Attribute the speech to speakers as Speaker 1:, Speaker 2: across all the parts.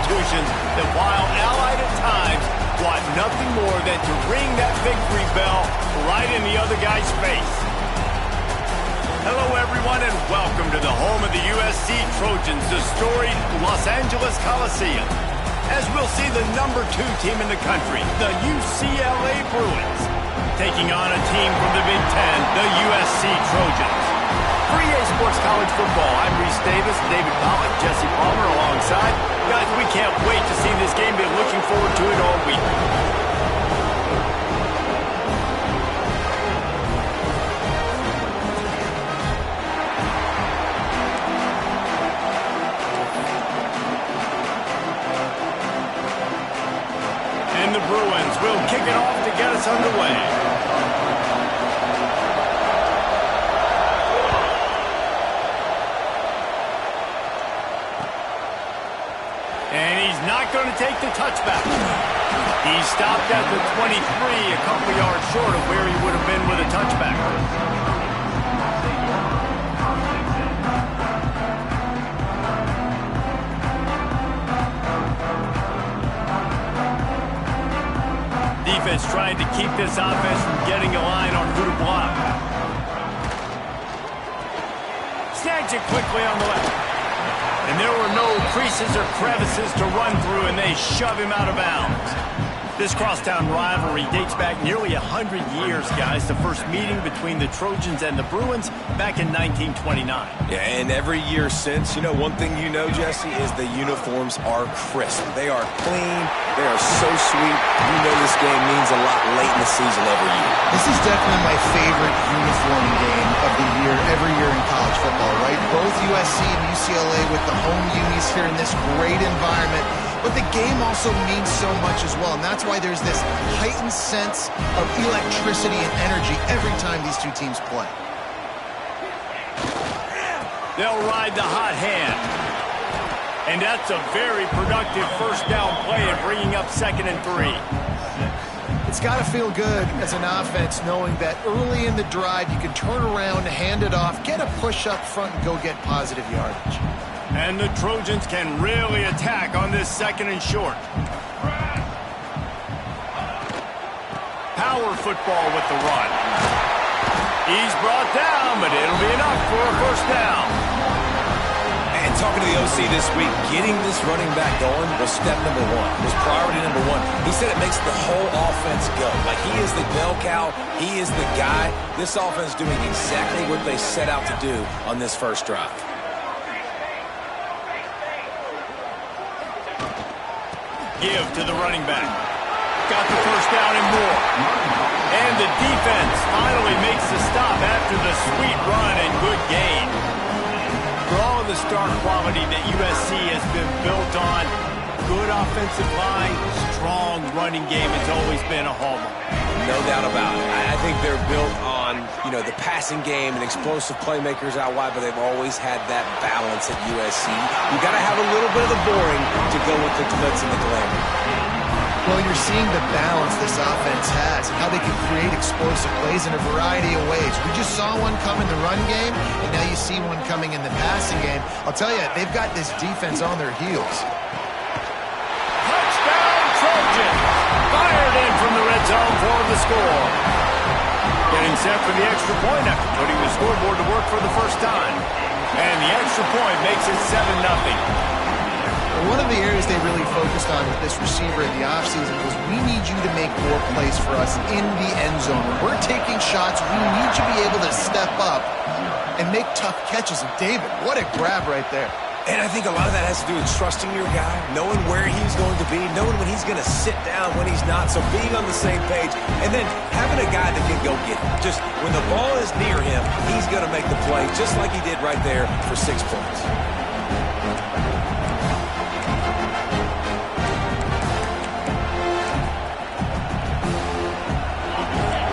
Speaker 1: institutions that, while allied at times, want nothing more than to ring that victory bell right in the other guy's face. Hello, everyone, and welcome to the home of the USC Trojans, the storied Los Angeles Coliseum. As we'll see the #2 team in the country, the UCLA Bruins, taking on a team from the Big Ten, the USC Trojans. For EA Sports College Football, I'm Reese Davis, David Pollock, Jesse Palmer alongside. Guys, we can't wait to see this game. Been looking forward to it all week. And the Bruins will kick it off to get us underway. And he's not going to take the touchback. He stopped at the 23, a couple yards short of where he would have been with a touchback. Defense trying to keep this offense from getting a line on who to block. Snags it quickly on the left. And there were no creases or crevices to run through, and they shove him out of bounds. This crosstown rivalry dates back nearly 100 years, guys. The first meeting between the Trojans and the Bruins back in 1929.
Speaker 2: Yeah, and every year since, one thing you know, Jesse, is the uniforms are crisp. They are clean. They are so sweet. You know this game means a lot late in the season every year.
Speaker 3: This is definitely my favorite uniform game of the year, every year in college football, right? Both USC and UCLA with the home unis here in this great environment. But the game also means so much as well, and that's why there's this heightened sense of electricity and energy every time these two teams play.
Speaker 1: They'll ride the hot hand. And that's a very productive first down play and bringing up 2nd and 3.
Speaker 3: It's got to feel good as an offense knowing that early in the drive you can turn around, hand it off, get a push up front, and go get positive yardage.
Speaker 1: And the Trojans can really attack on this 2nd and short. Power football with the run. He's brought down, but it'll be enough for a first down.
Speaker 2: And talking to the OC this week, getting this running back going was step #1, was priority #1. He said it makes the whole offense go. Like, he is the bell cow, he is the guy. This offense doing exactly what they set out to do on this first drive.
Speaker 1: Give to the running back. Got the first down and more. And the defense finally makes the stop after the sweet run and good gain. For all of the star quality that USC has been built on, good offensive line, strong running game has always been a hallmark.
Speaker 2: No doubt about it. I think they're built on, the passing game and explosive playmakers out wide, but they've always had that balance at USC. You got to have a little bit of the boring to go with the glitz and the glamour.
Speaker 3: Well, you're seeing the balance this offense has and how they can create explosive plays in a variety of ways. We just saw one come in the run game, and now you see one coming in the passing game. I'll tell you, they've got this defense on their heels.
Speaker 1: Touchdown, Trojans! Fired in from the red zone for the score. Getting set for the extra point after putting the scoreboard to work for the first time. And the extra point makes it 7-0.
Speaker 3: One of the areas they really focused on with this receiver in the offseason was we need you to make more plays for us in the end zone. When we're taking shots, we need you to be able to step up and make tough catches. And David, what a grab right there.
Speaker 2: And I think a lot of that has to do with trusting your guy, knowing where he's going to be, knowing when he's going to sit down, when he's not, so being on the same page, and then having a guy that can go get it. Just when the ball is near him, he's going to make the play, just like he did right there for 6 points.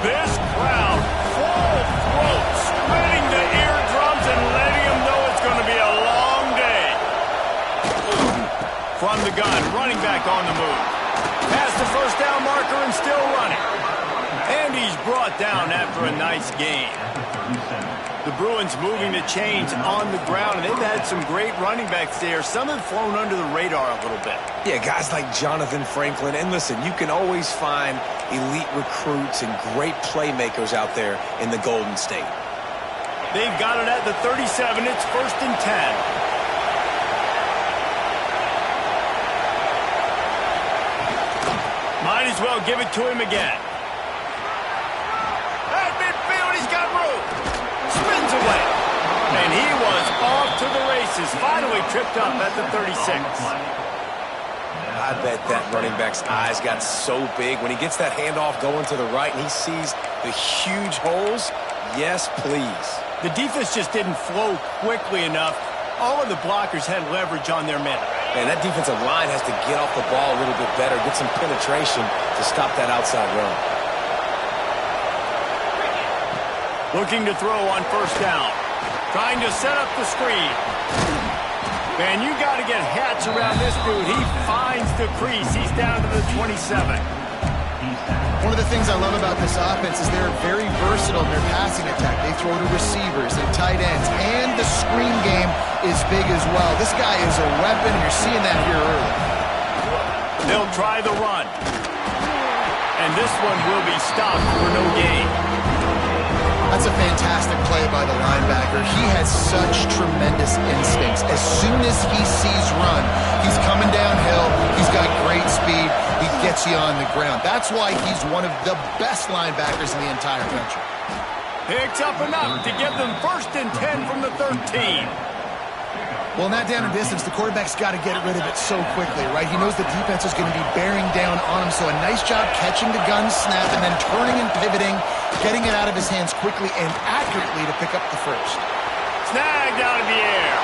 Speaker 1: This crowd, full throat, spreading the eardrums and letting them know it's going to be a long day. From the gun, running back on the move. Past the first down marker and still running. And And he's brought down after a nice game. The Bruins moving the chains on the ground, and they've had some great running backs there. Some have flown under the radar a little bit.
Speaker 2: Yeah, guys like Jonathan Franklin. And listen, you can always find elite recruits and great playmakers out there in the Golden State.
Speaker 1: They've got it at the 37. It's 1st and 10. Might as well give it to him again. At midfield, he's got room. Spins away. And he was off to the races. Finally tripped up at the 36.
Speaker 2: I bet that running back's eyes got so big when he gets that handoff going to the right and he sees the huge holes. Yes, please.
Speaker 1: The defense just didn't flow quickly enough. All of the blockers had leverage on their men.
Speaker 2: Man, that defensive line has to get off the ball a little bit better, get some penetration to stop that outside run.
Speaker 1: Looking to throw on 1st down. Trying to set up the screen. Man, you got to get hats around this dude. He finds the crease. He's down to the 27.
Speaker 3: One of the things I love about this offense is they're very versatile in their passing attack. They throw to receivers and tight ends, and the screen game is big as well. This guy is a weapon, and you're seeing that here early.
Speaker 1: They'll try the run. And this one will be stopped for no gain.
Speaker 3: That's a fantastic play by the linebacker. He has such tremendous instincts. As soon as he sees run, he's coming downhill. He's got great speed. He gets you on the ground. That's why he's one of the best linebackers in the entire country.
Speaker 1: Picks up enough to give them 1st and 10 from the 13.
Speaker 3: Well, in that down and distance, the quarterback's got to get rid of it so quickly, right? He knows the defense is going to be bearing down on him, so a nice job catching the gun snap and then turning and pivoting, getting it out of his hands quickly and accurately to pick up the 1st.
Speaker 1: Snagged out of the air.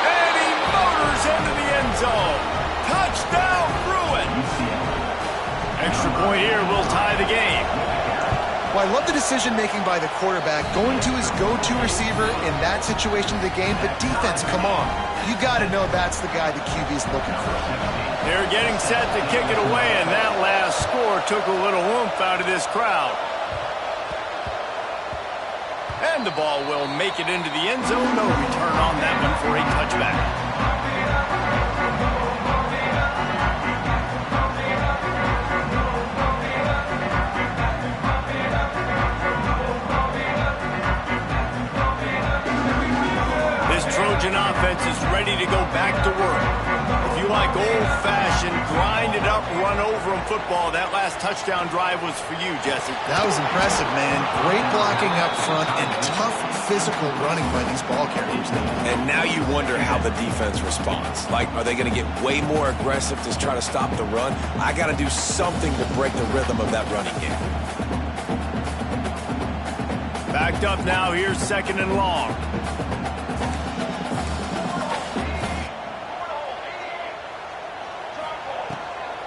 Speaker 1: And he motors into the end zone. Touchdown, Bruins. Extra point here will tie the game.
Speaker 3: Well, I love the decision-making by the quarterback, going to his go-to receiver in that situation of the game. But defense, come on. You got to know that's the guy the QB's looking for.
Speaker 1: They're getting set to kick it away, and that last score took a little oomph out of this crowd. And the ball will make it into the end zone. No return on that one for a touchback. Trojan offense is ready to go back to work. If you like old-fashioned, grind-it-up, run-over-'em football, that last touchdown drive was for you, Jesse.
Speaker 3: That was impressive, man. Great blocking up front and tough physical running by these ball carriers.
Speaker 2: And now you wonder how the defense responds. Like, are they going to get way more aggressive to try to stop the run? I got to do something to break the rhythm of that running game.
Speaker 1: Backed up now. Here's 2nd and long.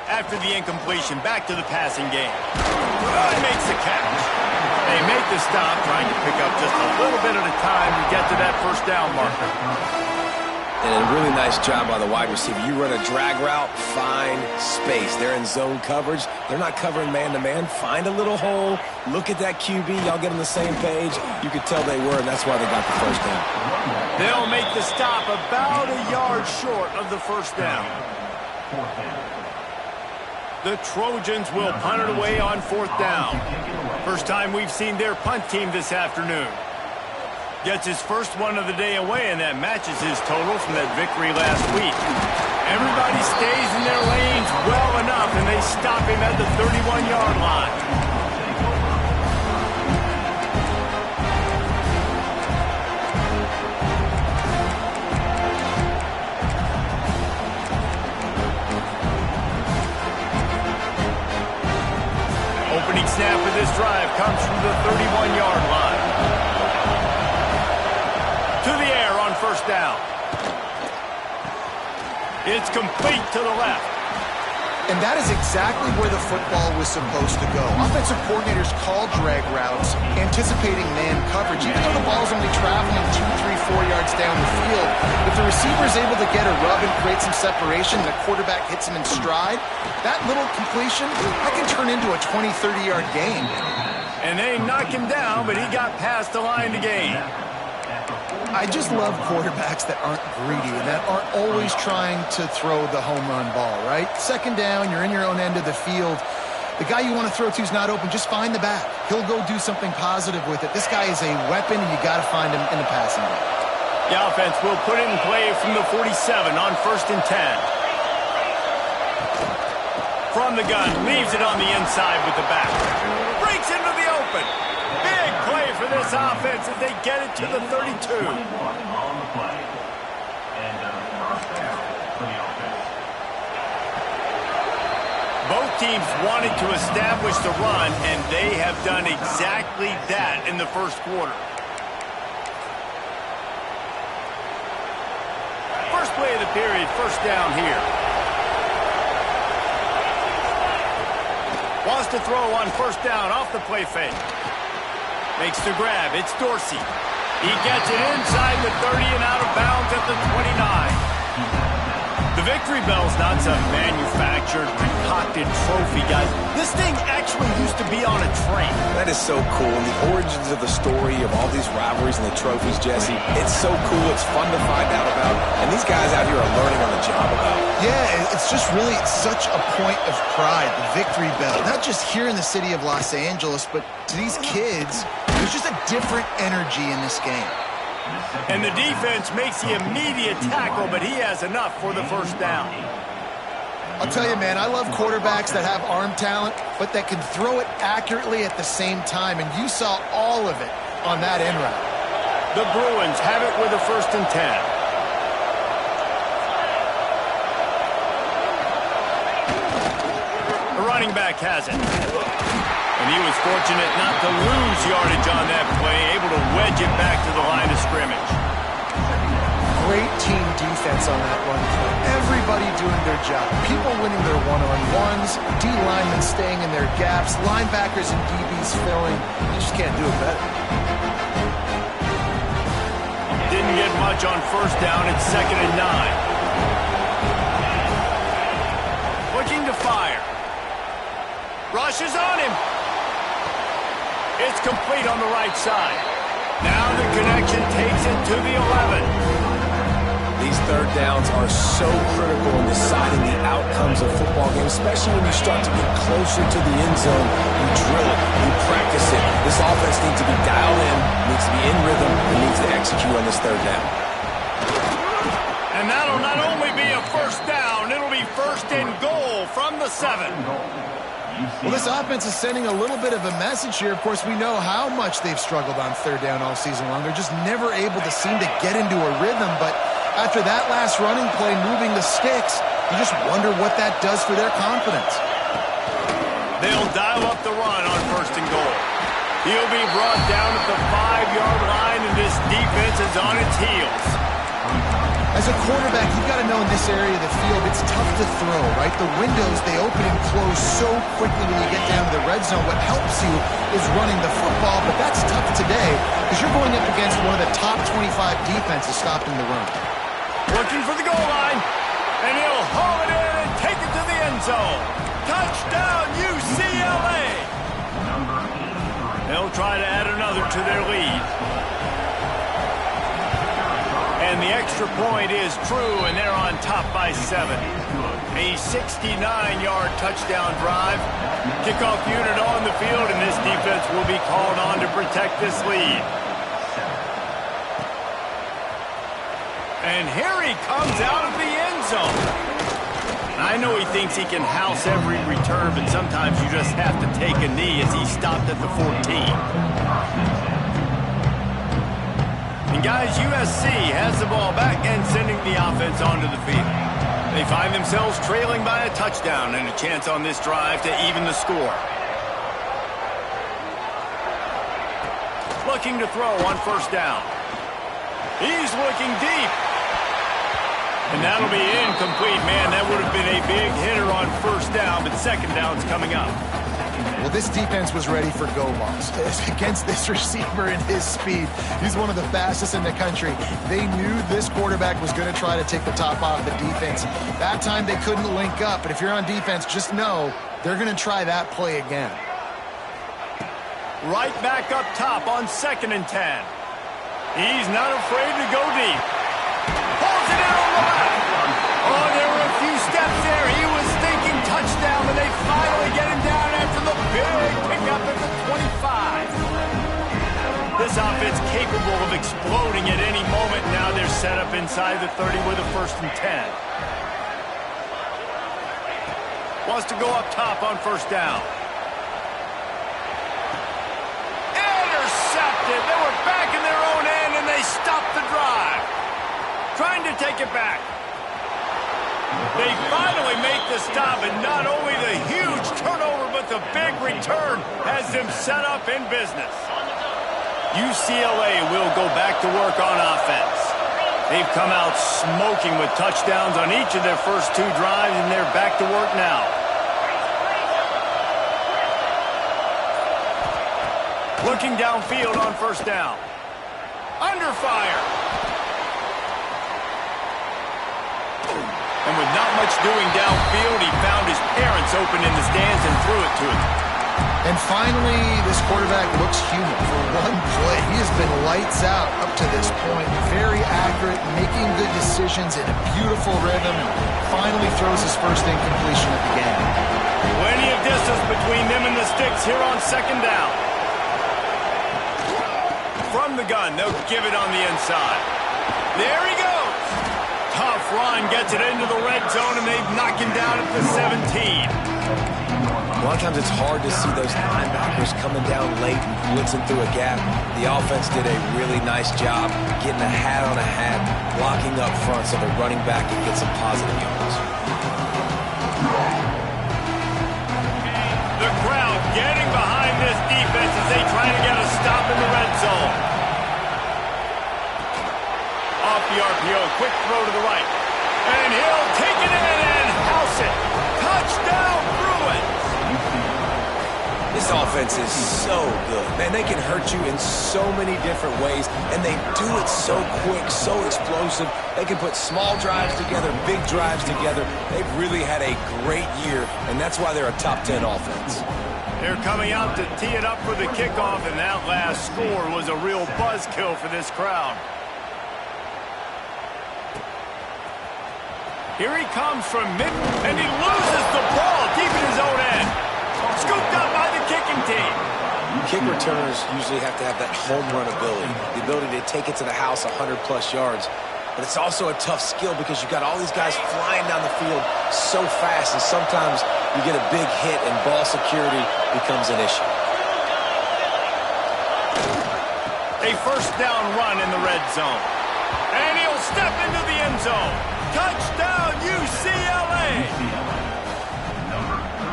Speaker 1: After the incompletion, back to the passing game. He makes the catch. They make the stop, trying to pick up just a little bit at a time to get to that 1st down marker.
Speaker 2: And a really nice job by the wide receiver. You run a drag route, find space. They're in zone coverage. They're not covering man-to-man. Find a little hole. Look at that QB. Y'all get on the same page. You could tell they were, and that's why they got the 1st down.
Speaker 1: They'll make the stop about a yard short of the 1st down. The Trojans will punt it away on 4th down. First time we've seen their punt team this afternoon. Gets his first one of the day away, and that matches his total from that victory last week. Everybody stays in their lanes well enough, and they stop him at the 31-yard line. Opening snap of this drive comes from the 31-yard line. To the air on 1st down. It's complete to the left.
Speaker 3: And that is exactly where the football was supposed to go. Offensive coordinators call drag routes, anticipating man coverage. Even though the ball's only traveling 2, 3, 4 yards down the field, if the receiver is able to get a rub and create some separation, and the quarterback hits him in stride, that little completion, that can turn into a 20, 30-yard gain.
Speaker 1: And they knocked him down, but he got past the line to gain.
Speaker 3: I just love quarterbacks that aren't greedy, that aren't always trying to throw the home run ball, right? Second down, you're in your own end of the field. The guy you want to throw to is not open. Just find the back. He'll go do something positive with it. This guy is a weapon, and you got to find him in the passing game.
Speaker 1: The offense will put it in play from the 47 on 1st and 10. From the gun, leaves it on the inside with the back. Breaks into the open. Big play for this offense as they get it to the 32. Both teams wanted to establish the run, and they have done exactly that in the first quarter. First play of the period, first down here. Wants to throw on first down off the play fake. Makes the grab. It's Dorsey. He gets it inside the 30 and out of bounds at the 29. The victory bell's not some manufactured, concocted trophy, guys. This thing actually used to be on a train.
Speaker 2: That is so cool. And the origins of the story of all these rivalries and the trophies, Jesse, it's so cool. It's fun to find out about. And these guys out here are learning on the job about it.
Speaker 3: Yeah, it's just really such a point of pride, the victory bell. Not just here in the city of Los Angeles, but to these kids, there's just a different energy in this game.
Speaker 1: And the defense makes the immediate tackle, but he has enough for the first down.
Speaker 3: I'll tell you, man, I love quarterbacks that have arm talent, but that can throw it accurately at the same time, and you saw all of it on that end route.
Speaker 1: The Bruins have it with a 1st and 10. The running back has it. And he was fortunate not to lose yardage on that play, able to wedge it back to the line of scrimmage.
Speaker 3: Great team defense on that run play. Everybody doing their job. People winning their one-on-ones, D-linemen staying in their gaps, linebackers and DBs filling. You just can't do it better.
Speaker 1: Didn't get much on first down. It's 2nd and 9. Looking to fire. Rushes on him. It's complete on the right side. Now the connection takes it to the 11.
Speaker 2: These third downs are so critical in deciding the outcomes of football games, especially when you start to get closer to the end zone. You drill it, you practice it. This offense needs to be dialed in, needs to be in rhythm, and needs to execute on this third down.
Speaker 1: And that'll not only be a first down, it'll be 1st and goal from the 7.
Speaker 3: Well, this offense is sending a little bit of a message here. Of course, we know how much they've struggled on third down all season long. They're just never able to seem to get into a rhythm. But after that last running play, moving the sticks, you just wonder what that does for their confidence.
Speaker 1: They'll dial up the run on 1st and goal. He'll be brought down at the 5-yard line, and this defense is on its heels.
Speaker 3: As a quarterback, you've got to know in this area of the field, it's tough to throw, right? The windows, they open and close so quickly when you get down to the red zone. What helps you is running the football, but that's tough today because you're going up against one of the top 25 defenses stopping the run.
Speaker 1: Looking for the goal line, and he'll haul it in and take it to the end zone. Touchdown, UCLA! They'll try to add another to their lead. And the extra point is true, and they're on top by 7. A 69-yard touchdown drive. Kickoff unit on the field, and this defense will be called on to protect this lead. And here he comes out of the end zone. I know he thinks he can house every return, but sometimes you just have to take a knee as he stopped at the 14. And guys, USC has the ball back and sending the offense onto the field. They find themselves trailing by a touchdown and a chance on this drive to even the score. Looking to throw on first down. He's looking deep. And that'll be incomplete, man. That would have been a big hitter on first down, but second down's coming up.
Speaker 3: Well, this defense was ready for go balls against this receiver and his speed. He's one of the fastest in the country. They knew this quarterback was going to try to take the top off the defense. That time they couldn't link up, but if you're on defense, just know they're going to try that play again.
Speaker 1: Right back up top on 2nd and 10. He's not afraid to go deep. Pulls it in on the left. Oh, there were a few steps there. He was thinking touchdown, but they finally get him down after the big pickup at the 25. This offense capable of exploding at any moment. Now they're set up inside the 30 with a 1st and 10. Wants to go up top on 1st down. Intercepted. They were back in their own end, and they stopped the drive. Trying to take it back. They finally make the stop, and not only the huge turnover, but the big return has them set up in business. UCLA will go back to work on offense. They've come out smoking with touchdowns on each of their first 2 drives, and they're back to work now. Looking downfield on 1st down. Under fire. And with not much doing downfield, he found his parents open in the stands and threw it to him.
Speaker 3: And finally, this quarterback looks human for one play. He has been lights out up to this point. Very accurate, making good decisions in a beautiful rhythm, and finally throws his first incompletion of the game.
Speaker 1: Plenty of distance between them and the sticks here on 2nd down. From the gun, they'll give it on the inside. There he goes. Tough run, gets it into the red zone, and they knock him down at the 17.
Speaker 2: A lot of times it's hard to see those linebackers coming down late and blitzing through a gap. The offense did a really nice job getting a hat on a hat, blocking up front so the running back can get some positive yards.
Speaker 1: The crowd getting behind this defense as they try to get a stop in the red zone. Off the RPO, quick throw to the right. And he'll take it in and house it. Touchdown, Bruins!
Speaker 2: This offense is so good. Man, they can hurt you in so many different ways, and they do it so quick, so explosive. They can put small drives together, big drives together. They've really had a great year, and that's why they're a top 10 offense.
Speaker 1: They're coming out to tee it up for the kickoff, and that last score was a real buzzkill for this crowd. Here he comes from mid, and he loses the ball deep in his own end. Scooped up by the kicking team.
Speaker 2: Kick returners usually have to have that home run ability, the ability to take it to the house 100-plus yards. But it's also a tough skill because you've got all these guys flying down the field so fast, and sometimes you get a big hit and ball security becomes an issue.
Speaker 1: A 1st down run in the red zone. And he'll step into the end zone. Touchdown, UCLA!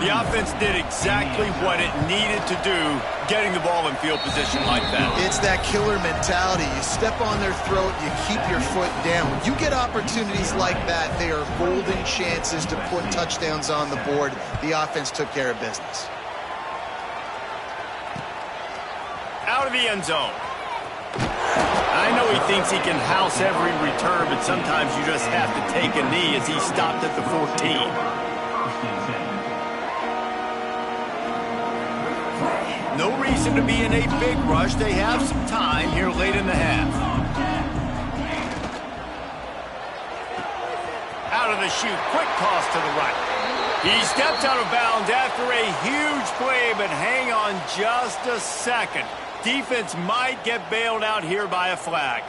Speaker 1: The offense did exactly what it needed to do, getting the ball in field position like that.
Speaker 3: It's that killer mentality. You step on their throat, you keep your foot down. When you get opportunities like that, they are golden chances to put touchdowns on the board. The offense took care of business.
Speaker 1: Out of the end zone. I know he thinks he can house every return, but sometimes you just have to take a knee as he stopped at the 14. No reason to be in a big rush. They have some time here late in the half. Out of the chute, quick toss to the right. He steps out of bounds after a huge play, but hang on just a second. Defense might get bailed out here by a flag.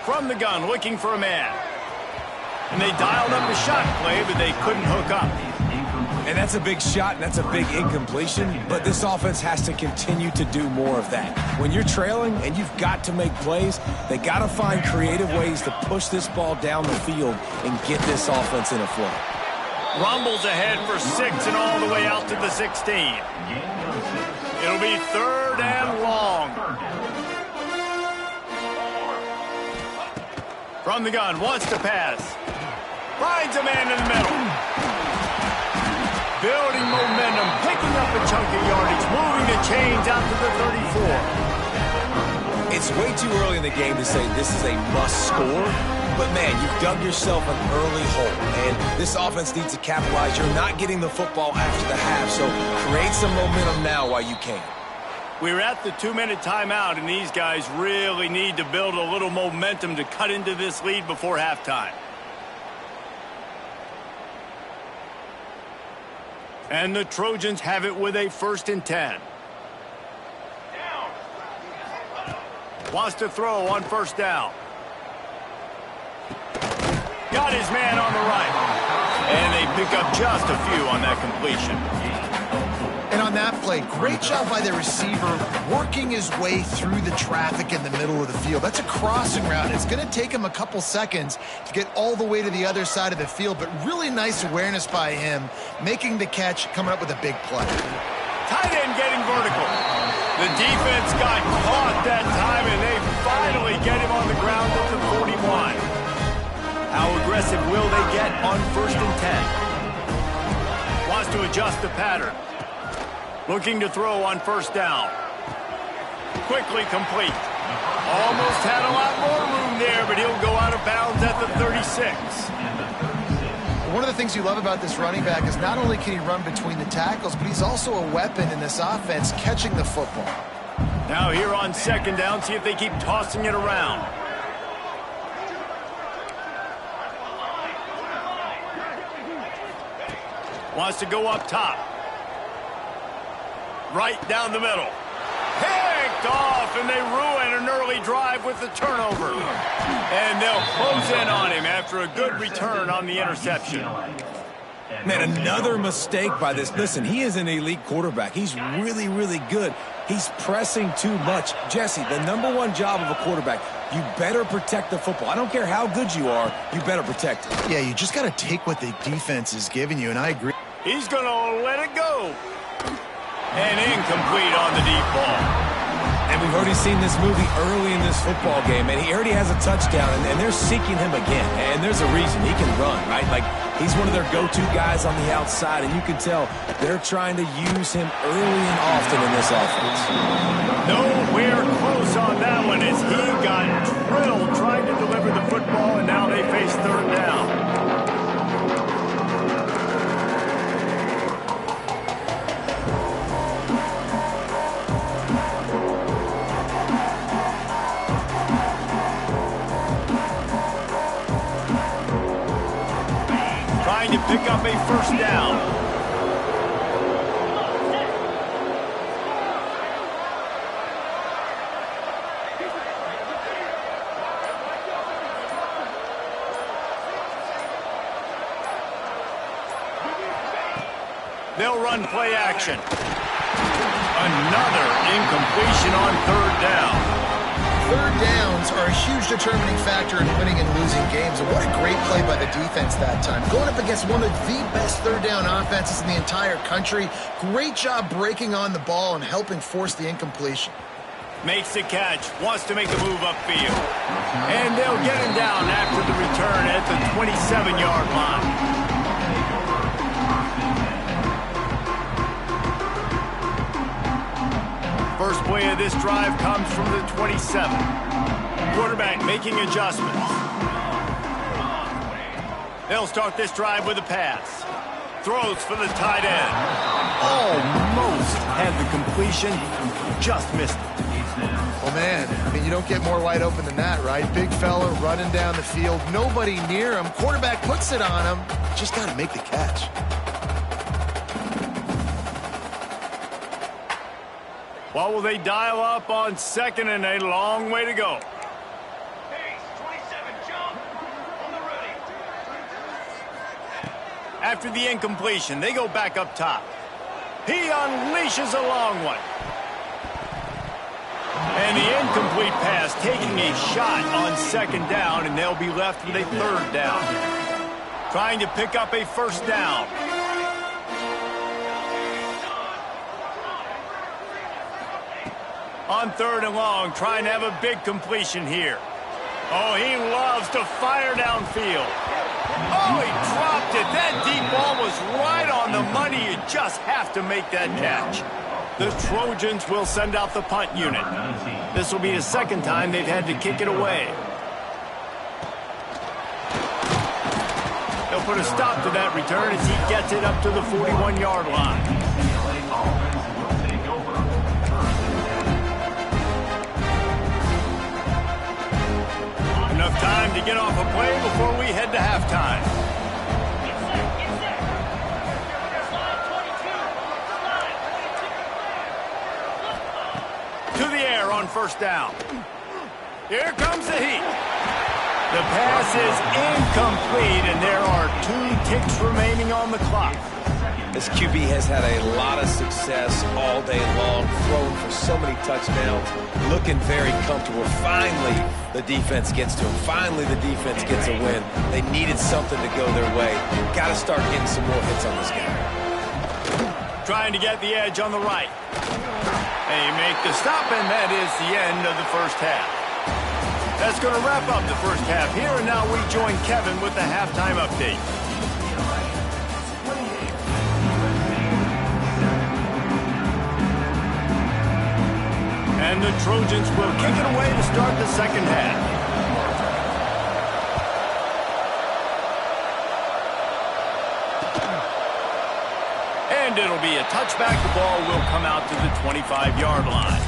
Speaker 1: From the gun, looking for a man. And they dialed up a shot play, but they couldn't hook up.
Speaker 2: And that's a big shot, and that's a big incompletion, but this offense has to continue to do more of that. When you're trailing and you've got to make plays, they got to find creative ways to push this ball down the field and get this offense in a flow.
Speaker 1: Rumbles ahead for 6 and all the way out to the 16. It'll be 3rd and long. From the gun, wants to pass. Finds a man in the middle. Building momentum, picking up a chunk of yardage, moving the chains out to the 34.
Speaker 2: It's It's way too early in the game to say this is a must score. But, man, you've dug yourself an early hole. And this offense needs to capitalize. You're not getting the football after the half, so create some momentum now while you can.
Speaker 1: We're at the 2-minute timeout, and these guys really need to build a little momentum to cut into this lead before halftime. And the Trojans have it with a 1st and 10. Wants to throw on 1st down. Got his man on the right. And they pick up just a few on that completion.
Speaker 3: And on that play, great job by the receiver working his way through the traffic in the middle of the field. That's a crossing route. It's going to take him a couple seconds to get all the way to the other side of the field, but really nice awareness by him, making the catch, coming up with a big play.
Speaker 1: Tight end getting vertical. The defense got caught that time, and they finally get him on the ground at the 41. How aggressive will they get on 1st and 10? Wants to adjust the pattern. Looking to throw on 1st down. Quickly complete. Almost had a lot more room there, but he'll go out of bounds at the 36.
Speaker 3: One of the things you love about this running back is not only can he run between the tackles, but he's also a weapon in this offense, catching the football.
Speaker 1: Now here on 2nd down, see if they keep tossing it around. Wants to go up top. Right down the middle. Picked off, and they ruin an early drive with the turnover. And they'll close in on him after a good return on the interception.
Speaker 2: Man, another mistake by this. Listen, he is an elite quarterback. He's really, really good. He's pressing too much. Jesse, the #1 job of a quarterback, you better protect the football. I don't care how good you are, you better protect it.
Speaker 3: Yeah, you just got to take what the defense is giving you, and I agree.
Speaker 1: He's going to let it go. And incomplete on the deep ball.
Speaker 2: And we've already seen this movie early in this football game, and he already has a touchdown, and they're seeking him again. And there's a reason. He can run, right? Like, he's one of their go-to guys on the outside, and you can tell they're trying to use him early and often in this offense.
Speaker 1: Nowhere close on that one as he got drilled trying to deliver the football, and now they face 3rd down. Trying to pick up a 1st down. They'll run play action. Another incompletion on 3rd down.
Speaker 3: 3rd downs are a huge determining factor in winning and losing games, and what a great play by the defense that time. Going up against one of the best 3rd down offenses in the entire country. Great job breaking on the ball and helping force the incompletion.
Speaker 1: Makes the catch, wants to make a move upfield. And they'll get him down after the return at the 27-yard line. First play of this drive comes from the 27. Quarterback making adjustments. They'll start this drive with a pass. Throws for the tight end. Almost had the completion, just missed it.
Speaker 3: Well, man, I mean, you don't get more wide open than that, right? Big fella running down the field, nobody near him. Quarterback puts it on him. Just got to make the catch.
Speaker 1: What will they dial up on 2nd and a long way to go? After the incompletion, they go back up top. He unleashes a long one. And the incomplete pass taking a shot on 2nd down, and they'll be left with a 3rd down. Trying to pick up a 1st down. On 3rd and long, trying to have a big completion here. Oh, he loves to fire downfield. Oh, he dropped it. That deep ball was right on the money. You just have to make that catch. The Trojans will send out the punt unit. This will be the second time they've had to kick it away. They'll put a stop to that return as he gets it up to the 41-yard line. Enough time to get off a play before we head to halftime. To the air on first down. Here comes the heat. The pass is incomplete, and there are 2 ticks remaining on the clock.
Speaker 2: This QB has had a lot of success all day long, throwing for so many touchdowns, looking very comfortable. Finally, the defense gets to him. Finally, the defense gets a win. They needed something to go their way. Got to start getting some more hits on this guy.
Speaker 1: Trying to get the edge on the right. They make the stop, and that is the end of the first half. That's going to wrap up the first half here, and now we join Kevin with the halftime update. And the Trojans will kick it away to start the second half. And it'll be a touchback. The ball will come out to the 25-yard line.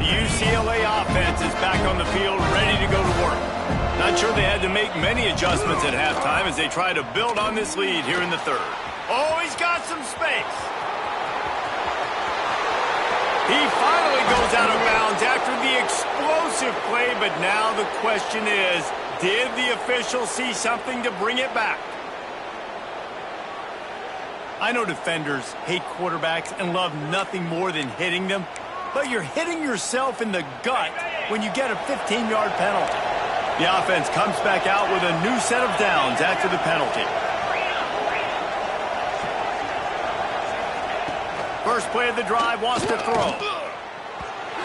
Speaker 1: UCLA offense is back on the field, ready to go to work. Not sure they had to make many adjustments at halftime as they try to build on this lead here in the third. Oh, he's got some space. He finally goes out of bounds after the explosive play, but now the question is, did the official see something to bring it back? I know defenders hate quarterbacks and love nothing more than hitting them. But you're hitting yourself in the gut when you get a 15-yard penalty. The offense comes back out with a new set of downs after the penalty. First play of the drive, wants to throw.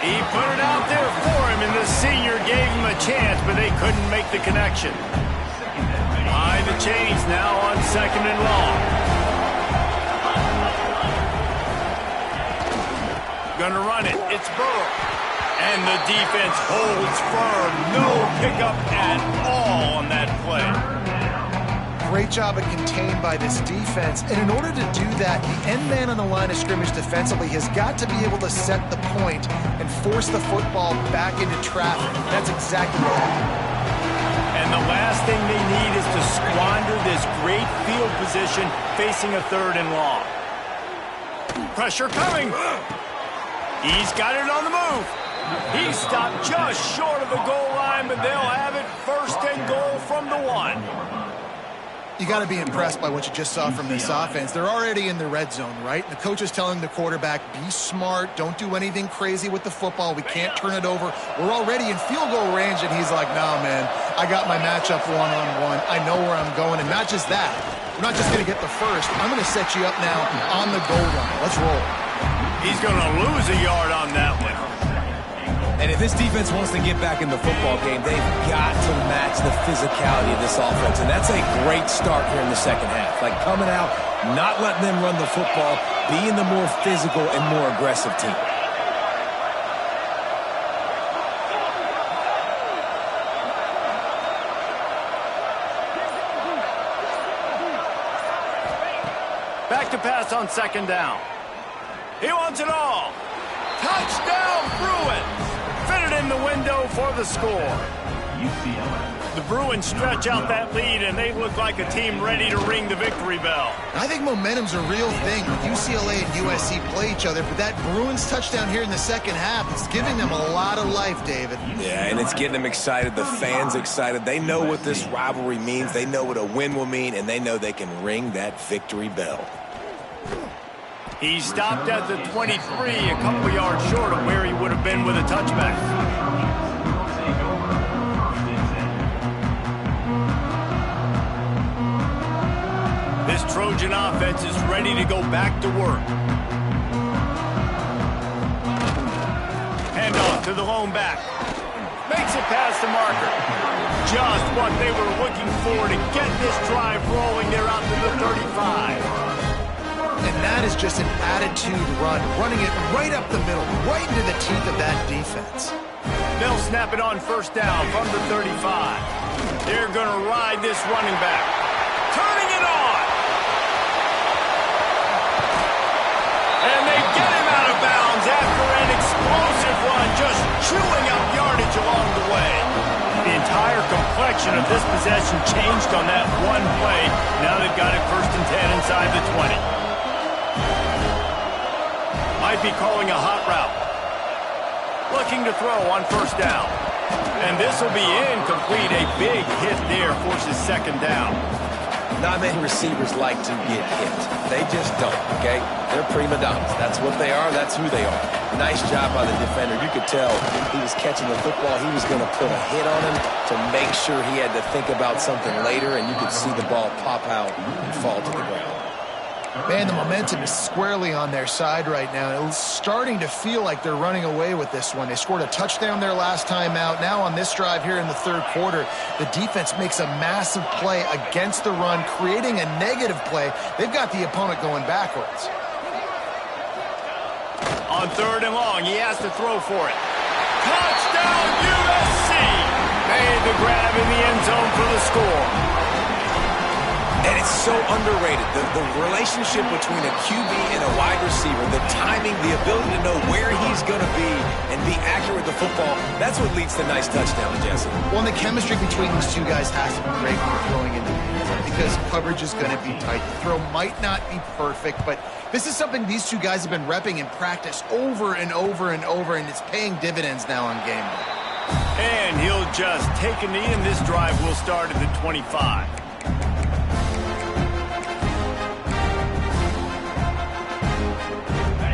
Speaker 1: He put it out there for him, and the senior gave him a chance, but they couldn't make the connection. Behind the chains now on second and long. Gonna run it. It's Burrow. And the defense holds firm. No pickup at all on that play.
Speaker 3: Great job at contained by this defense. And in order to do that, the end man on the line of scrimmage defensively has got to be able to set the point and force the football back into traffic. That's exactly what happened.
Speaker 1: And the last thing they need is to squander this great field position facing a third and long. Pressure coming. He's got it on the move. He stopped just short of the goal line, but they'll have it first and goal from the 1.
Speaker 3: You got to be impressed by what you just saw from this offense. They're already in the red zone, right? The coach is telling the quarterback, be smart, don't do anything crazy with the football. We can't turn it over. We're already in field goal range, and he's like, nah, man, I got my matchup one-on-one. I know where I'm going, and not just that. We're not just going to get the first. I'm going to set you up now on the goal line. Let's roll.
Speaker 1: He's going to lose a yard on that one.
Speaker 2: And if this defense wants to get back in the football game, they've got to match the physicality of this offense. And that's a great start here in the second half. Like coming out, not letting them run the football, being the more physical and more aggressive team.
Speaker 1: Back to pass on second down. He wants it all. Touchdown, Bruins. Fitted in the window for the score. The Bruins stretch out that lead, and they look like a team ready to ring the victory bell.
Speaker 3: I think momentum's a real thing. UCLA and USC play each other, but that Bruins touchdown here in the second half, it's giving them a lot of life, David.
Speaker 2: Yeah, and it's getting them excited, the fans excited. They know what this rivalry means. They know what a win will mean, and they know they can ring that victory bell.
Speaker 1: He stopped at the 23, a couple yards short of where he would have been with a touchback. This Trojan offense is ready to go back to work. Hand off to the lone back. Makes it past the marker. Just what they were looking for to get this drive rolling there out to the 35.
Speaker 3: And that is just an attitude run, running it right up the middle, right into the teeth of that defense.
Speaker 1: They'll snap it on first down from the 35. They're going to ride this running back. Turning it on. And they get him out of bounds after an explosive run, just chewing up yardage along the way. The entire complexion of this possession changed on that one play. Now they've got it 1st and 10 inside the 20. Might be calling a hot route. Looking to throw on first down. And this will be incomplete. A big hit there forces 2nd down.
Speaker 2: Not many receivers like to get hit. They just don't, okay? They're prima donnas. That's what they are. That's who they are. Nice job by the defender. You could tell he was catching the football. He was going to put a hit on him to make sure he had to think about something later, and you could see the ball pop out and fall to the ground.
Speaker 3: Man, the momentum is squarely on their side right now. It's starting to feel like they're running away with this one. They scored a touchdown their last time out. Now on this drive here in the 3rd quarter, the defense makes a massive play against the run, creating a negative play. They've got the opponent going backwards.
Speaker 1: On 3rd and long, he has to throw for it. Touchdown, USC! Made the grab in the end zone for the score.
Speaker 2: And it's so underrated. The relationship between a QB and a wide receiver, the timing, the ability to know where he's going to be and be accurate with the football, that's what leads to nice touchdowns, Jesse.
Speaker 3: Well, and the chemistry between these two guys has to be great when you're throwing into the end zone because coverage is going to be tight. The throw might not be perfect, but this is something these two guys have been repping in practice over and over and over, and it's paying dividends now on game day.
Speaker 1: And he'll just take a knee, and this drive will start at the 25.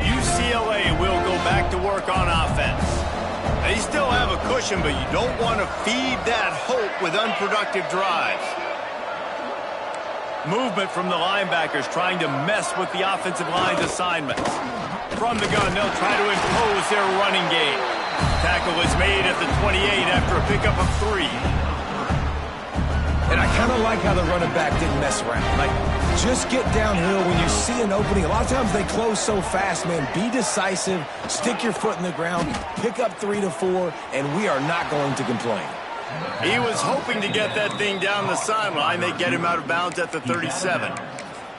Speaker 1: UCLA will go back to work on offense. They still have a cushion, but you don't want to feed that hope with unproductive drives. Movement from the linebackers trying to mess with the offensive line's assignments. From the gun, they'll try to impose their running game. Tackle is made at the 28 after a pickup of 3.
Speaker 2: And I kind of like how the running back didn't mess around. Like, just get downhill when you see an opening. A lot of times they close so fast, man. Be decisive, stick your foot in the ground, pick up 3 to 4, and we are not going to complain.
Speaker 1: He was hoping to get that thing down the sideline. They get him out of bounds at the 37.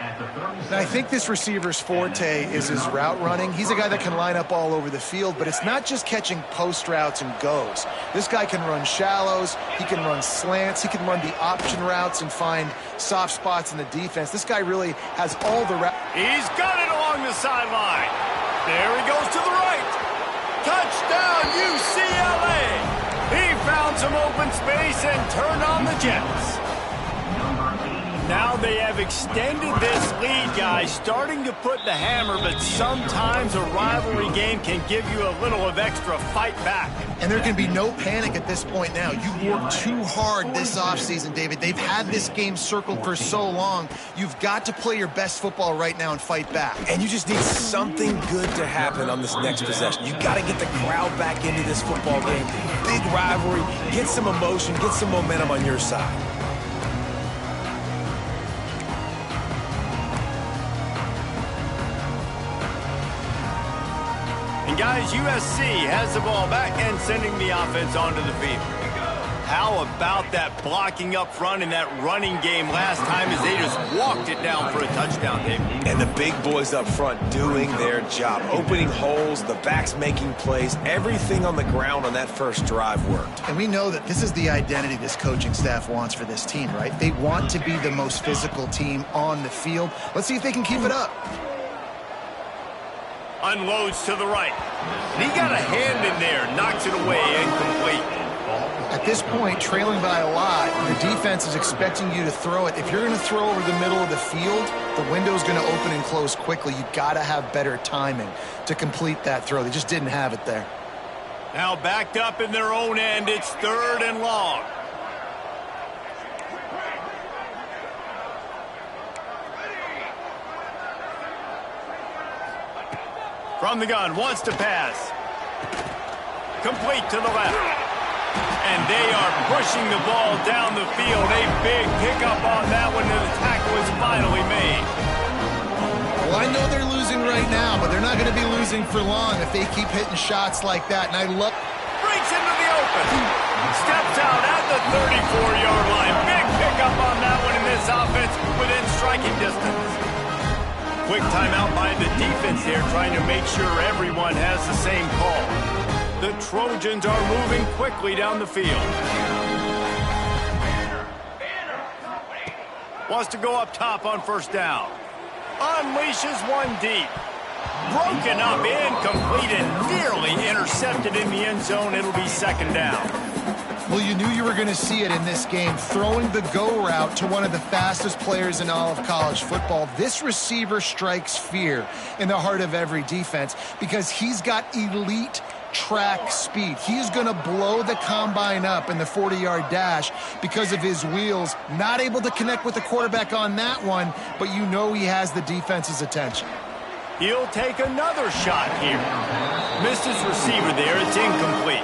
Speaker 3: And I think this receiver's forte is his route running. He's a guy that can line up all over the field, but it's not just catching post routes and goes. This guy can run shallows, he can run slants, he can run the option routes and find soft spots in the defense. This guy really has all the routes.
Speaker 1: He's got it along the sideline. There he goes to the right. Touchdown, UCLA. He found some open space and turned on the Jets. Now they have extended this lead, guys, starting to put the hammer, but sometimes a rivalry game can give you a little of extra fight back.
Speaker 3: And there can be no panic at this point now. You've worked too hard this offseason, David. They've had this game circled for so long. You've got to play your best football right now and fight back.
Speaker 2: And you just need something good to happen on this next possession. You've got to get the crowd back into this football game. Big rivalry, get some emotion, get some momentum on your side.
Speaker 1: And guys, USC has the ball back and sending the offense onto the field. How about that blocking up front and that running game last time as they just walked it down for a touchdown, David?
Speaker 2: And the big boys up front doing their job. Opening holes, the backs making plays. Everything on the ground on that first drive worked.
Speaker 3: And we know that this is the identity this coaching staff wants for this team, right? They want to be the most physical team on the field. Let's see if they can keep it up.
Speaker 1: Unloads to the right. And he got a hand in there, knocks it away, incomplete.
Speaker 3: At this point, trailing by a lot, the defense is expecting you to throw it. If you're going to throw over the middle of the field, the window's going to open and close quickly. You've got to have better timing to complete that throw. They just didn't have it there.
Speaker 1: Now backed up in their own end, it's 3rd and long. From the gun, wants to pass. Complete to the left. And they are pushing the ball down the field. A big pickup on that one, and the tackle is finally made.
Speaker 3: Well, I know they're losing right now, but they're not going to be losing for long if they keep hitting shots like that. And I love...
Speaker 1: Breaks into the open. Steps out at the 34-yard line. Big pickup on that one in this offense within striking distance. Quick timeout by the defense here, trying to make sure everyone has the same call. The Trojans are moving quickly down the field. Wants to go up top on first down. Unleashes one deep. Broken up, incomplete, and nearly intercepted in the end zone. It'll be second down.
Speaker 3: Well, you knew you were going to see it in this game, throwing the go route to one of the fastest players in all of college football. This receiver strikes fear in the heart of every defense because he's got elite track speed. He's going to blow the combine up in the 40-yard dash because of his wheels. Not able to connect with the quarterback on that one, but you know he has the defense's attention.
Speaker 1: He'll take another shot here. Missed his receiver there. It's incomplete.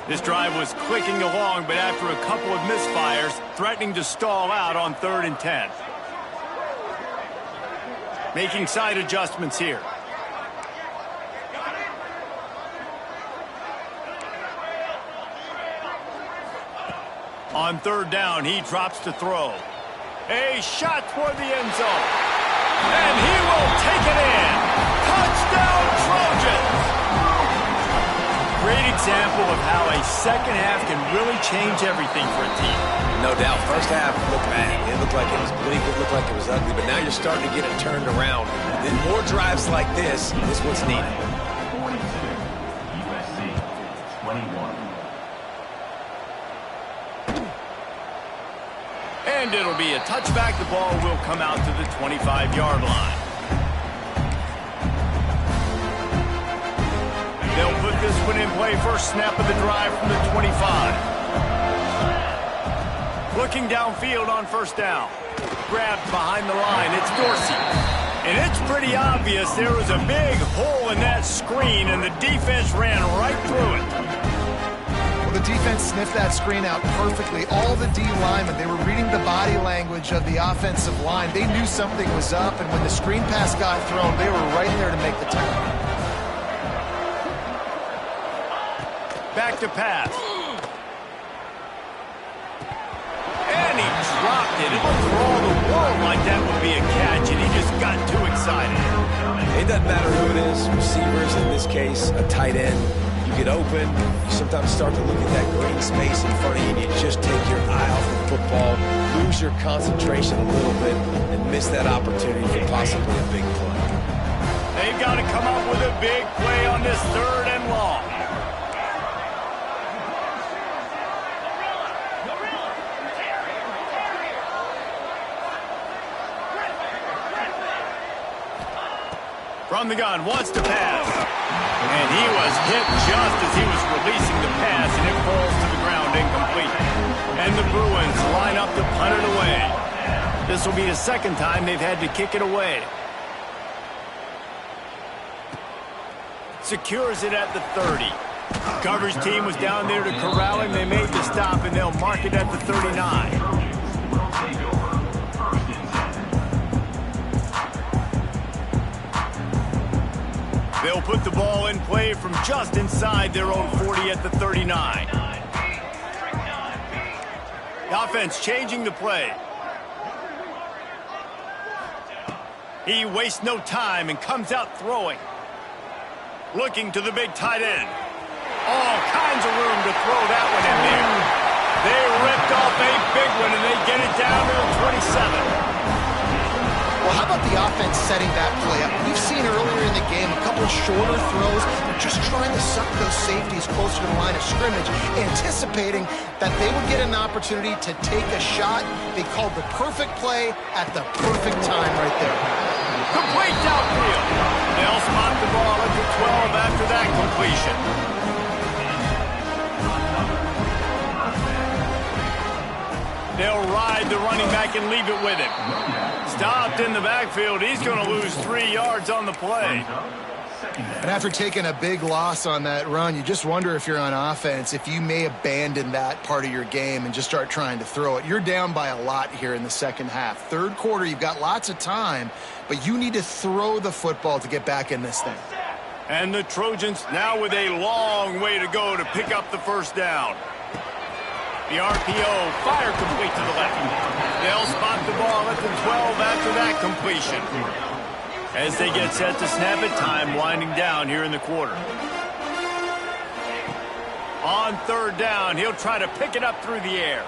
Speaker 1: This drive was clicking along, but after a couple of misfires, threatening to stall out on 3rd and 10. Making side adjustments here. On 3rd down, he drops to throw. A shot toward the end zone. And he will take it in. Touchdown, Trojans! Great example of how a second half can really change everything for a team.
Speaker 2: No doubt. First half looked bad. It looked like it was bleak. It looked like it was ugly. But now you're starting to get it turned around. Then more drives like this is what's needed.
Speaker 4: 46, USC, 21.
Speaker 1: And it'll be a touchback. The ball will come out to the 25-yard line. They'll put this one in play. First snap of the drive from the 25. Looking downfield on first down. Grabbed behind the line. It's Dorsey. And it's pretty obvious there was a big hole in that screen, and the defense ran right through it.
Speaker 3: Well, the defense sniffed that screen out perfectly. All the D linemen, they were reading the body language of the offensive line. They knew something was up, and when the screen pass got thrown, they were right there to make the tackle.
Speaker 1: Back to pass. And he dropped it. It looked for all the world like that would be a catch, and he just got too excited.
Speaker 2: It doesn't matter who it is. Receivers, in this case, a tight end. You get open. You sometimes start to look at that green space in front of you, and you just take your eye off the football, lose your concentration a little bit, and miss that opportunity for possibly a big play.
Speaker 1: They've got to come up with a big play on this 3rd and long. From the gun, wants to pass. And he was hit just as he was releasing the pass, and it falls to the ground incomplete. And the Bruins line up to punt it away. This will be the second time they've had to kick it away. Secures it at the 30. Coverage team was down there to corral him. They made the stop, and they'll mark it at the 39. They'll put the ball in play from just inside their own 40 at the 39. The offense changing the play. He wastes no time and comes out throwing. Looking to the big tight end. All kinds of room to throw that one in there. They ripped off a big one, and they get it down to the 27.
Speaker 3: Well, how about the offense setting that play up? We've seen earlier in the game a couple of shorter throws. They're just trying to suck those safeties closer to the line of scrimmage, anticipating that they would get an opportunity to take a shot. They called the perfect play at the perfect time right there.
Speaker 1: Complete downfield. They'll spot the ball at the 12 after that completion. They'll ride the running back and leave it with him. Stopped in the backfield. He's going to lose 3 yards on the play.
Speaker 3: And after taking a big loss on that run, you just wonder if you're on offense, if you may abandon that part of your game and just start trying to throw it. You're down by a lot here in the second half. Third quarter, you've got lots of time, but you need to throw the football to get back in this thing.
Speaker 1: And the Trojans now with a long way to go to pick up the first down. The RPO, fire complete to the left. They'll spot the ball at the 12 after that completion. As they get set to snap it, time winding down here in the quarter. On third down, he'll try to pick it up through the air.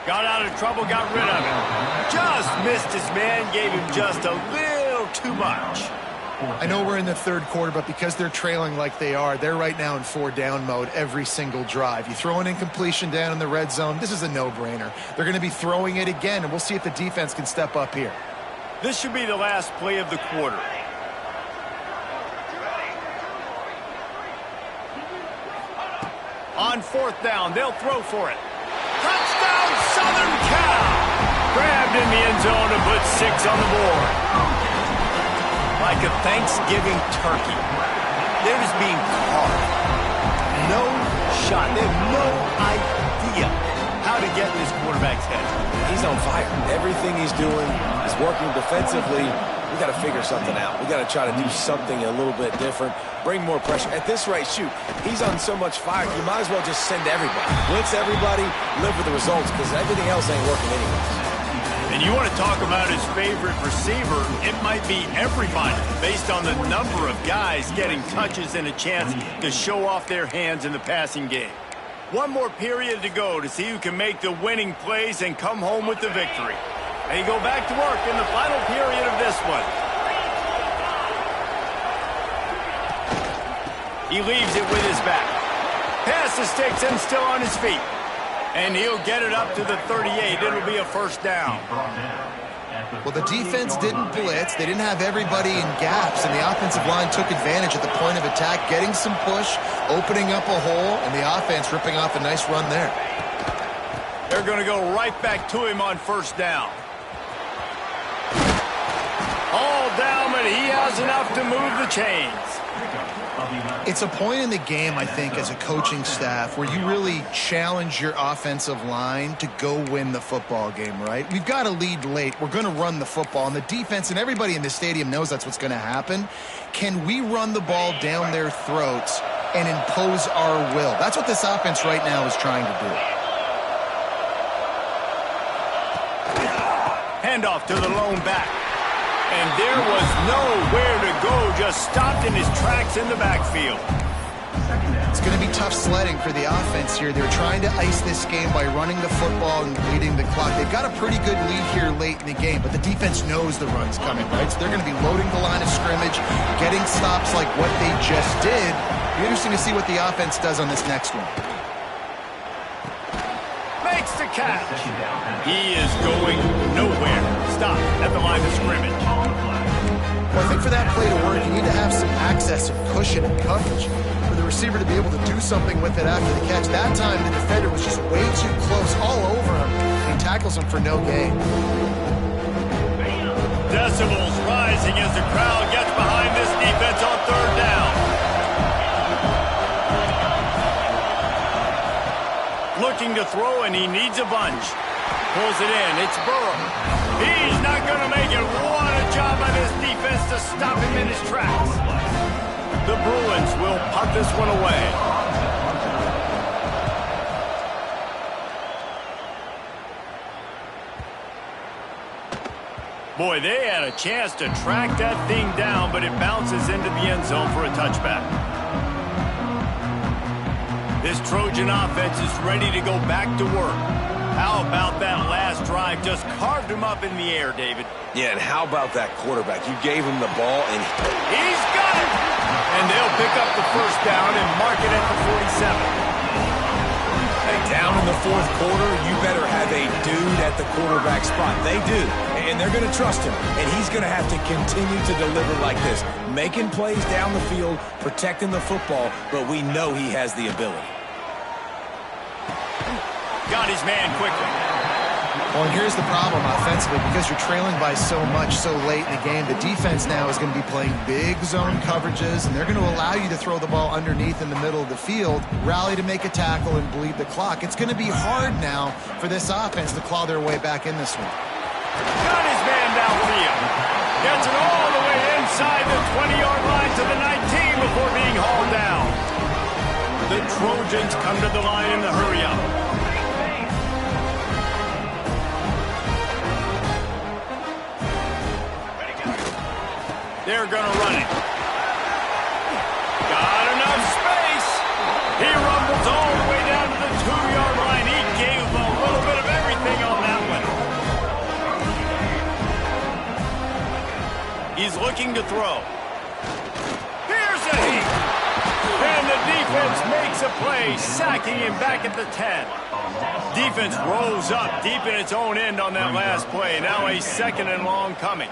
Speaker 1: Got out of trouble, got rid of it. Just missed his man, gave him just a little too much.
Speaker 3: I know we're in the third quarter, but because they're trailing like they are, they're right now in 4-down mode every single drive. You throw an incompletion down in the red zone, this is a no-brainer. They're going to be throwing it again, and we'll see if the defense can step up here.
Speaker 1: This should be the last play of the quarter. On fourth down, they'll throw for it. Touchdown, Southern Cal! Grabbed in the end zone to put 6 on the board. Like a Thanksgiving turkey. They're just being carved. No shot. They have no idea how to get in this quarterback's head.
Speaker 2: He's on fire. Everything he's doing is working defensively. We got to figure something out. We got to try to do something a little bit different. Bring more pressure. At this rate, shoot, he's on so much fire, you might as well just send everybody. Blitz everybody, live with the results, because everything else ain't working anyways.
Speaker 1: And you want to talk about his favorite receiver, it might be everybody, based on the number of guys getting touches and a chance to show off their hands in the passing game. One more period to go to see who can make the winning plays and come home with the victory. They go back to work in the final period of this one. He leaves it with his back. Pass the sticks and still on his feet. And he'll get it up to the 38. It'll be a first down.
Speaker 3: Well, the defense didn't blitz. They didn't have everybody in gaps, and the offensive line took advantage at the point of attack, getting some push, opening up a hole, and the offense ripping off a nice run there.
Speaker 1: They're going to go right back to him on first down. All down, but he has enough to move the chains.
Speaker 3: It's a point in the game, I think, as a coaching staff where you really challenge your offensive line to go win the football game, right? We've got to lead late. We're going to run the football, and the defense and everybody in the stadium knows that's what's going to happen. Can we run the ball down their throats and impose our will? That's what this offense right now is trying to do.
Speaker 1: Handoff to the lone back. And there was nowhere to go, just stopped in his tracks in the backfield.
Speaker 3: It's going to be tough sledding for the offense here. They're trying to ice this game by running the football and leading the clock. They've got a pretty good lead here late in the game, but the defense knows the run's coming, right? So they're going to be loading the line of scrimmage, getting stops like what they just did. Be interesting to see what the offense does on this next one.
Speaker 1: Makes the catch. He is going nowhere. Stop at the line of scrimmage.
Speaker 3: Well, I think for that play to work, you need to have some access and cushion and coverage for the receiver to be able to do something with it after the catch. That time, the defender was just way too close, all over him, and he tackles him for no gain.
Speaker 1: Decibels rising as the crowd gets behind this defense on third down. Looking to throw, and he needs a bunch. Pulls it in. It's Burrow. He's not going to make it. What a job by this defense to stop him in his tracks. The Bruins will punt this one away. Boy, they had a chance to track that thing down, but it bounces into the end zone for a touchback. This Trojan offense is ready to go back to work. How about that last drive? Just carved him up in the air, David.
Speaker 2: Yeah, and how about that quarterback? You gave him the ball, and
Speaker 1: he's got it! And they'll pick up the first down and mark it at the 47.
Speaker 2: Hey, down in the fourth quarter, you better have a dude at the quarterback spot. They do, and they're going to trust him, and he's going to have to continue to deliver like this, making plays down the field, protecting the football, but we know he has the ability.
Speaker 1: Got his man quickly.
Speaker 3: Well, and here's the problem offensively, because you're trailing by so much so late in the game, the defense now is going to be playing big zone coverages, and they're going to allow you to throw the ball underneath in the middle of the field, rally to make a tackle, and bleed the clock. It's going to be hard now for this offense to claw their way back in this one.
Speaker 1: Got his man downfield. Gets it all the way inside the 20-yard line to the 19 before being hauled down. The Trojans come to the line in the hurry-up. They're going to run it. Got enough space. He rumbles all the way down to the 2-yard line. He gave a little bit of everything on that one. He's looking to throw. Here's a heat. And the defense makes a play, sacking him back at the 10. Defense rolls up deep in its own end on that last play. Now a 2nd and long coming.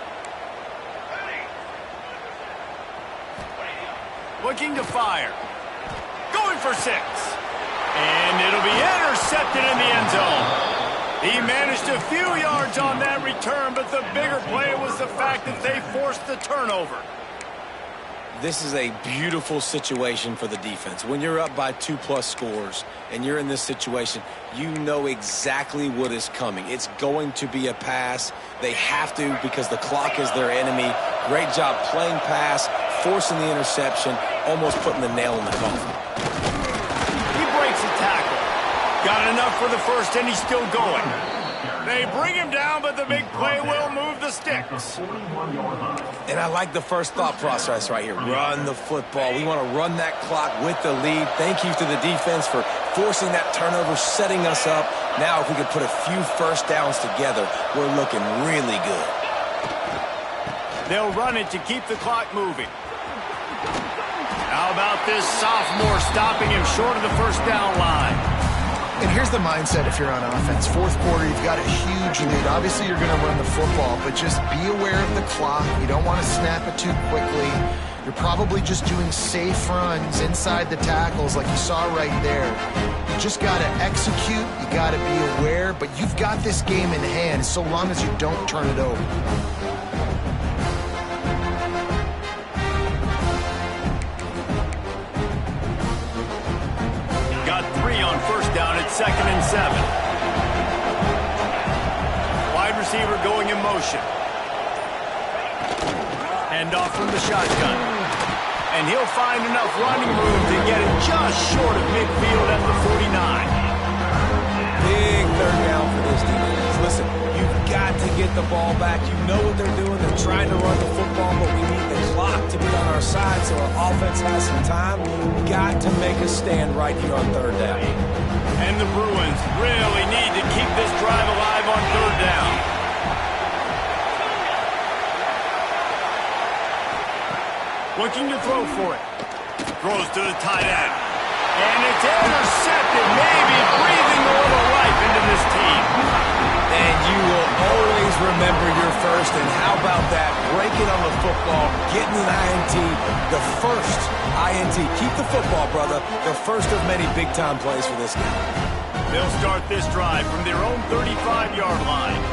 Speaker 1: Looking to fire. Going for 6. And it'll be intercepted in the end zone. He managed a few yards on that return, but the bigger play was the fact that they forced the turnover.
Speaker 2: This is a beautiful situation for the defense. When you're up by 2+ scores and you're in this situation, you know exactly what is coming. It's going to be a pass. They have to, because the clock is their enemy. Great job playing pass, forcing the interception, almost putting the nail in the coffin.
Speaker 1: He breaks a tackle. Got enough for the first, and he's still going. They bring him down, but the big play will move the sticks.
Speaker 2: And I like the first thought process right here. Run the football. We want to run that clock with the lead. Thank you to the defense for forcing that turnover, setting us up. Now if we could put a few first downs together, we're looking really good.
Speaker 1: They'll run it to keep the clock moving. How about this sophomore stopping him short of the first down line?
Speaker 3: And here's the mindset if you're on offense. 4th quarter, you've got a huge lead. Obviously, you're going to run the football, but just be aware of the clock. You don't want to snap it too quickly. You're probably just doing safe runs inside the tackles like you saw right there. You just got to execute. You got to be aware, but you've got this game in hand so long as you don't turn it over.
Speaker 1: Got 3 on first down at 2nd and 7. Wide receiver going in motion. Hand off from the shotgun. And he'll find enough running room to get it just short of midfield at the 49.
Speaker 2: Big 3rd down for this defense. Listen, you've got to get the ball back. You know what they're doing. They're trying to run the football, but we need the clock to be on our side so our offense has some time. Got to make a stand right here on 3rd down.
Speaker 1: And the Bruins really need to keep this drive alive on 3rd down. Looking to throw for it. Throws to the tight end. And it's intercepted, maybe breathing a little life into this team.
Speaker 2: And you will always remember your first. And how about that? Breaking on the football, getting an INT, the first INT. Keep the football, brother. The first of many big-time plays for this guy.
Speaker 1: They'll start this drive from their own 35-yard line.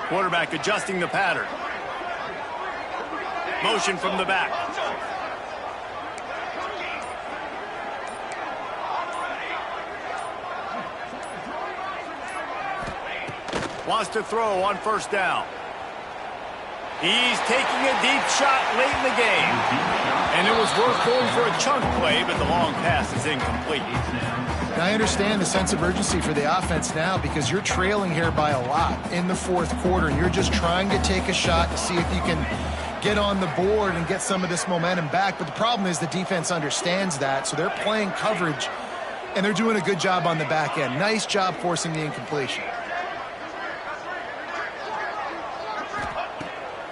Speaker 1: Quarterback adjusting the pattern. Motion from the back. Wants to throw on first down. He's taking a deep shot late in the game. And it was worth going for a chunk play, but the long pass is incomplete.
Speaker 3: And I understand the sense of urgency for the offense now because you're trailing here by a lot in the 4th quarter. And you're just trying to take a shot to see if you can get on the board and get some of this momentum back. But the problem is the defense understands that, so they're playing coverage, and they're doing a good job on the back end. Nice job forcing the incompletion.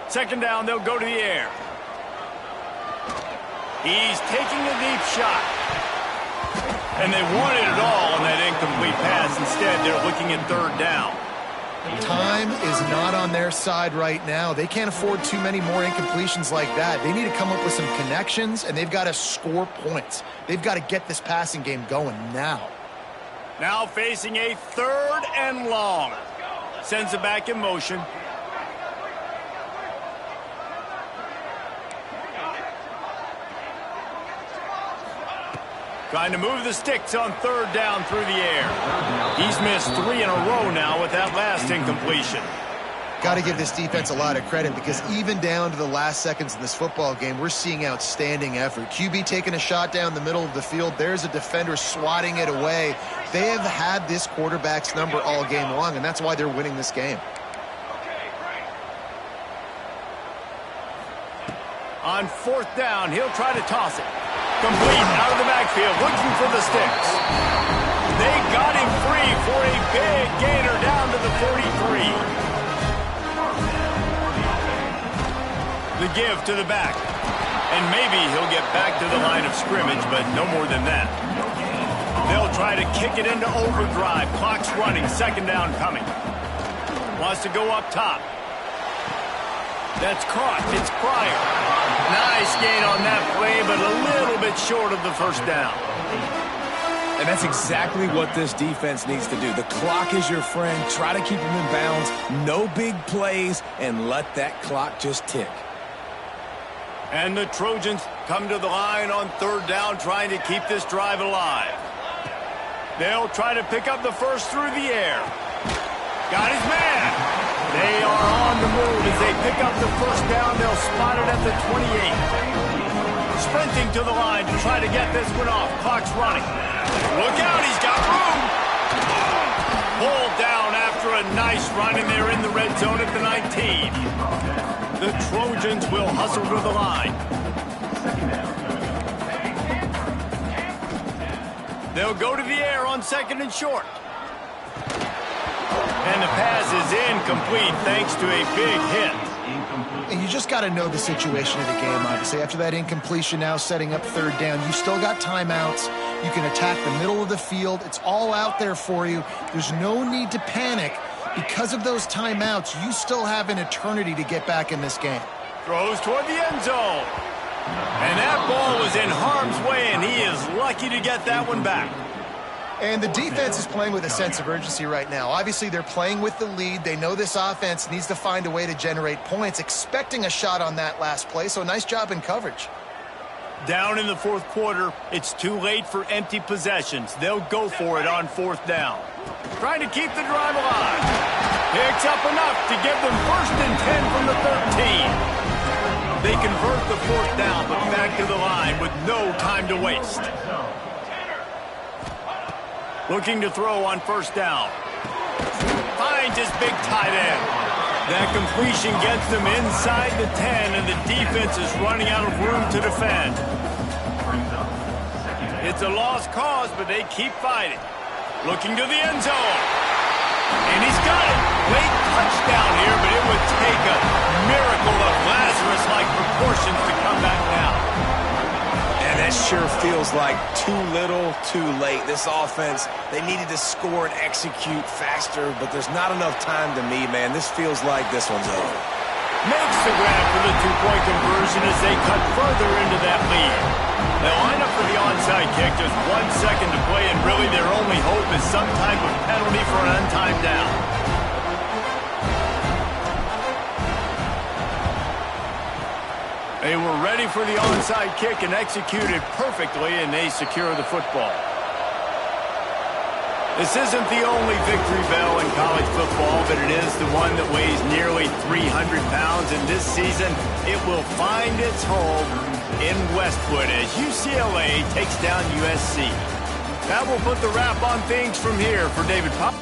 Speaker 1: 2nd down, they'll go to the air. He's taking a deep shot. And they wanted it all on that incomplete pass. Instead, they're looking at 3rd down.
Speaker 3: Time is not on their side right now. They can't afford too many more incompletions like that. They need to come up with some connections, and they've got to score points. They've got to get this passing game going now.
Speaker 1: Now facing a 3rd and long. Sends it back in motion. Trying to move the sticks on 3rd down through the air. He's missed 3 in a row now with that last incompletion.
Speaker 3: Got to give this defense a lot of credit because even down to the last seconds of this football game, we're seeing outstanding effort. QB taking a shot down the middle of the field. There's a defender swatting it away. They have had this quarterback's number all game long, and that's why they're winning this game.
Speaker 1: On 4th down, he'll try to toss it. Complete out of the backfield, looking for the sticks. They got him free for a big gainer down to the 43. The give to the back. And maybe he'll get back to the line of scrimmage, but no more than that. They'll try to kick it into overdrive. Clock's running, 2nd down coming. Wants to go up top. That's caught. It's Pryor. Nice gain on that play, but a little bit short of the 1st down.
Speaker 2: And that's exactly what this defense needs to do. The clock is your friend. Try to keep them in bounds. No big plays, and let that clock just tick.
Speaker 1: And the Trojans come to the line on 3rd down, trying to keep this drive alive. They'll try to pick up the 1st through the air. Got his man. They are on the move as they pick up the 1st down. They'll spot it at the 28. Sprinting to the line to try to get this one off. Clock's running. Look out, he's got room. Pulled down after a nice run, and they're in the red zone at the 19. The Trojans will hustle to the line. They'll go to the air on 2nd and short. And the pass is incomplete thanks to a big hit.
Speaker 3: And you just got to know the situation of the game, obviously. After that incompletion, now setting up 3rd down, you still got timeouts. You can attack the middle of the field. It's all out there for you. There's no need to panic. Because of those timeouts, you still have an eternity to get back in this game.
Speaker 1: Throws toward the end zone. And that ball was in harm's way, and he is lucky to get that one back.
Speaker 3: And the defense is playing with a sense of urgency right now. Obviously, they're playing with the lead. They know this offense needs to find a way to generate points, expecting a shot on that last play, so nice job in coverage.
Speaker 1: Down in the 4th quarter, it's too late for empty possessions. They'll go for it on 4th down. Trying to keep the drive alive. Picks up enough to give them 1st and 10 from the 13. They convert the 4th down, but back to the line with no time to waste. Looking to throw on 1st down. Finds his big tight end. That completion gets them inside the 10, and the defense is running out of room to defend. It's a lost cause, but they keep fighting. Looking to the end zone. And he's got it. Late touchdown here, but it would take a miracle of Lazarus-like proportions to come back now.
Speaker 2: And that sure feels like too little, too late. This offense, they needed to score and execute faster, but there's not enough time to me, man. This feels like this one's over.
Speaker 1: Makes the grab for the 2-point conversion as they cut further into that lead. They'll line up for the onside kick. Just 1 second to play, and really their only hope is some type of penalty for an untimed down. They were ready for the onside kick and executed perfectly, and they secure the football. This isn't the only victory bell in college football, but it is the one that weighs nearly 300 pounds, and this season it will find its home in Westwood as UCLA takes down USC. That will put the wrap on things from here for David Pop.